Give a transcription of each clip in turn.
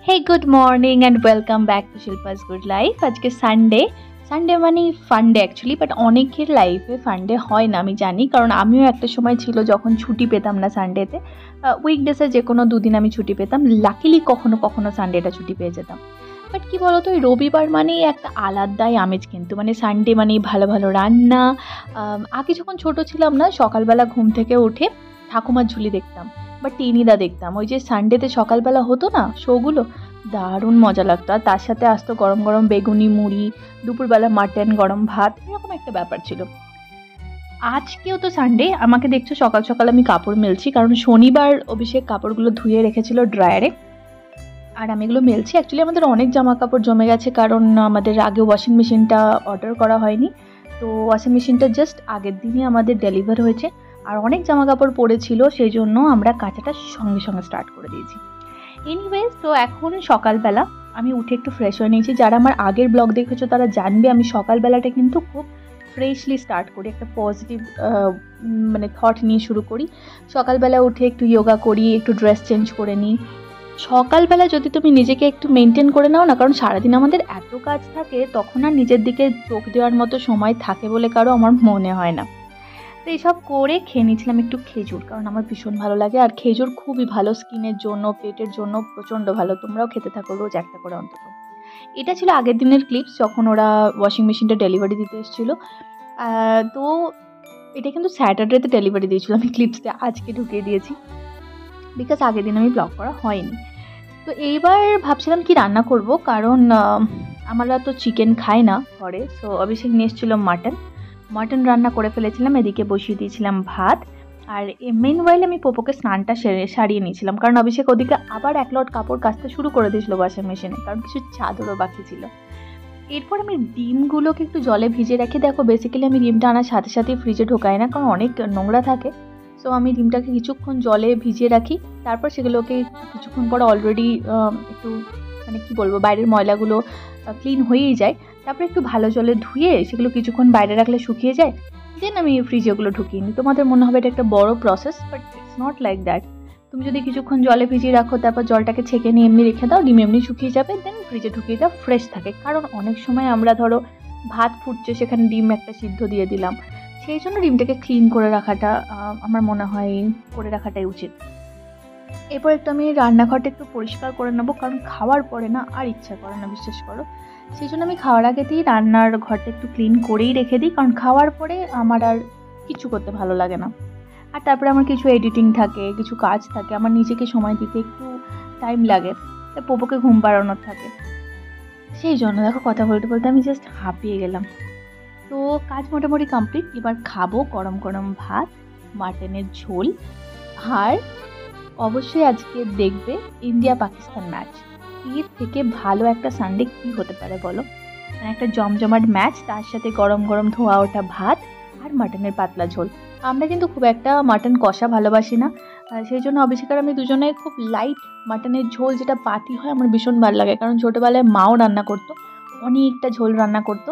Hey good morning and welcome back to Shilpa's good life. আজকে Sunday. Sunday মানে funday actually, but অনেকের লাইফে ফান্ডে হয় না আমি জানি, কারণ আমিও একটা সময় ছিল যখন ছুটি পেতাম না সানডেতে। উইকডেসে যে কোনো দুদিন আমি ছুটি পেতাম, লাকিলি কখনো কখনো সানডেটা ছুটি পেয়ে যেতাম। বাট কী বলতো, ওই রবিবার মানেই একটা আলাদাই আমেজ, কিন্তু মানে সানডে মানেই ভালো ভালো রান্না। আগে যখন ছোট ছিলাম না, সকালবেলা ঘুম থেকে উঠে ঠাকুমার ঝুলি দেখতাম বা টেনিদা দেখতাম। ওই যে সানডেতে সকালবেলা হতো না শোগুলো, দারুণ মজা লাগতো। আর তার সাথে আসতো গরম গরম বেগুনি মুড়ি, দুপুরবেলা মাটন, গরম ভাত, এরকম একটা ব্যাপার ছিল। আজকেও তো সানডে, আমাকে দেখছো সকাল সকাল আমি কাপড় মেলছি, কারণ শনিবার অভিষেক কাপড়গুলো ধুয়ে রেখেছিল ড্রায়ারে, আর আমি এগুলো মেলছি। অ্যাকচুয়ালি আমাদের অনেক জামা কাপড় জমে গেছে, কারণ আমাদের আগে ওয়াশিং মেশিনটা অর্ডার করা হয়নি। তো ওয়াশিং মেশিনটা জাস্ট আগের দিনই আমাদের ডেলিভার হয়েছে, আর অনেক জামা কাপড় পড়েছিল, সেই জন্য আমরা কাচাটা সঙ্গে সঙ্গে স্টার্ট করে দিয়েছি। এনিওয়েজ, তো এখন সকালবেলা আমি উঠে একটু ফ্রেশ হয়ে নিয়েছি। যারা আমার আগের ব্লগ দেখেছো তারা জানবে আমি সকালবেলাটা কিন্তু খুব ফ্রেশলি স্টার্ট করি, একটা পজিটিভ মানে থট নিয়ে শুরু করি। সকালবেলা উঠে একটু যোগা করি, একটু ড্রেস চেঞ্জ করে নিই। সকালবেলা যদি তুমি নিজেকে একটু মেনটেন করে নাও না, কারণ সারাদিন আমাদের এত কাজ থাকে, তখন আর নিজের দিকে চোখ দেওয়ার মতো সময় থাকে বলে কারো আমার মনে হয় না। তো এইসব করে খেয়ে নিয়েছিলাম একটু খেজুর, কারণ আমার ভীষণ ভালো লাগে, আর খেজুর খুবই ভালো স্কিনের জন্য, পেটের জন্য প্রচণ্ড ভালো। তোমরাও খেতে থাকো রোজ একটা করে অন্তত। এটা ছিল আগের দিনের ক্লিপস, যখন ওরা ওয়াশিং মেশিনটা ডেলিভারি দিতে এসেছিলো। তো এটা কিন্তু স্যাটারডেতে ডেলিভারি দিয়েছিল, আমি ক্লিপসটা আজকে ঢুকিয়ে দিয়েছি বিকজ আগের দিন আমি ব্লগ করা হয়নি। তো এইবার ভাবছিলাম কি রান্না করব, কারণ আমরা তো চিকেন খাই না ঘরে। সো অভিষেক নিয়ে এসেছিলো মাটন রান্না করে ফেলেছিলাম, এদিকে বসিয়ে দিয়েছিলাম ভাত। আর মেনওয়াইল আমি পোপোকে স্নানটা সারিয়ে নিয়েছিলাম, কারণ অভিষেক ওদিকে আবার এক লট কাপড় কাচতে শুরু করে দিয়েছিল ওয়াশিং মেশিনে, কারণ কিছু চাদরও বাকি ছিল। এরপর আমি ডিমগুলোকে একটু জলে ভিজিয়ে রাখি। দেখো বেসিক্যালি আমি ডিমটা আনার সাথে সাথেই ফ্রিজে ঢোকাই না, কারণ অনেক নোংরা থাকে। সো আমি ডিমটাকে কিছুক্ষণ জলে ভিজিয়ে রাখি, তারপর সেগুলোকে কিছুক্ষণ পর অলরেডি একটু মানে কী বলবো, বাইরের ময়লাগুলো ক্লিন হয়েই যায়। তারপরে একটু ভালো জলে ধুয়ে সেগুলো কিছুক্ষণ বাইরে রাখলে শুকিয়ে যায়, দেন আমি ফ্রিজে ওগুলো ঢুকিয়ে নিই। তোমাদের মনে হবে এটা একটা বড় process, but it's not like that. তুমি যদি কিছুক্ষণ জলে ভিজিয়ে রাখো, তারপর জলটাকে ছেঁকে নিয়ে এমনি রেখে দাও, ডিম এমনি শুকিয়ে যাবে, দেন ফ্রিজে ঢুকিয়ে দাও, ফ্রেশ থাকে। কারণ অনেক সময় আমরা ধরো ভাত ফুটছে, সেখানে ডিম একটা সিদ্ধ দিয়ে দিলাম, সেই জন্য ডিমটাকে ক্লিন করে রাখাটা আমার মনে হয় করে রাখাটাই উচিত। এরপর একটু আমি রান্নাঘরটা একটু পরিষ্কার করে নেবো, কারণ খাওয়ার পরে না আর ইচ্ছা করে না, বিশ্বাস করো। সেই জন্য আমি খাওয়ার আগে দিই রান্নার ঘরটা একটু ক্লিন করেই রেখে দিই, কারণ খাওয়ার পরে আমার আর কিছু করতে ভালো লাগে না। আর তারপরে আমার কিছু এডিটিং থাকে, কিছু কাজ থাকে, আমার নিজেকে সময় দিতে একটু টাইম লাগে, তাই পোপোকে ঘুম পাড়ানোর থাকে। সেই জন্য দেখো কথা বলতে বলতে আমি জাস্ট হাঁপিয়ে গেলাম। তো কাজ মোটামুটি কমপ্লিট। এবার খাবো গরম গরম ভাত, মাটনের ঝোল, আর অবশ্যই আজকে দেখবে ইন্ডিয়া পাকিস্তান ম্যাচ। এর থেকে ভালো একটা সানডে কী হতে পারে বলো? মানে একটা জমজমাট ম্যাচ, তার সাথে গরম গরম ধোয়া ওঠা ভাত আর মাটনের পাতলা ঝোল। আমরা কিন্তু খুব একটা মাটন কষা ভালোবাসি না, সেই জন্য অভিষেক আর আমি দুজনে খুব লাইট মাটনের ঝোল, যেটা পাতি হয়, আমার ভীষণ ভালো লাগে। কারণ ছোটোবেলায় মাও রান্না করতো, অনেকটা ঝোল রান্না করতো,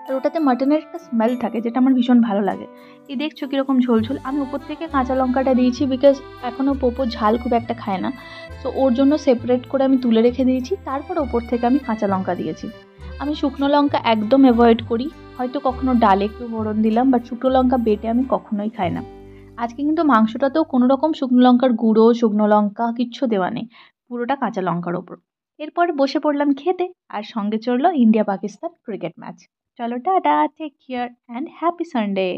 আর ওটাতে মাটনের একটা স্মেল থাকে, যেটা আমার ভীষণ ভালো লাগে। এই দেখছো কীরকম ঝোল ঝোল। আমি উপর থেকে কাঁচা লঙ্কাটা দিয়েছি, বিকজ এখনও পোপো ঝাল খুব একটা খায় না। সো ওর জন্য সেপারেট করে আমি তুলে রেখে দিয়েছি, তারপর ওপর থেকে আমি কাঁচা লঙ্কা দিয়েছি। আমি শুকনো লঙ্কা একদম অ্যাভয়েড করি, হয়তো কখনো ডালে একটু ফোড়ন দিলাম, বাট শুকনো লঙ্কা বেটে আমি কখনোই খাই না। আজকে কিন্তু মাংসটাতেও কোনো রকম শুকনো লঙ্কার গুঁড়ো, শুকনো লঙ্কা কিচ্ছু দেওয়া নেই, পুরোটা কাঁচা লঙ্কার ওপর। এরপর বসে পড়লাম খেতে, আর সঙ্গে চললো ইন্ডিয়া পাকিস্তান ক্রিকেট ম্যাচ। চলো tata, take care and happy Sunday.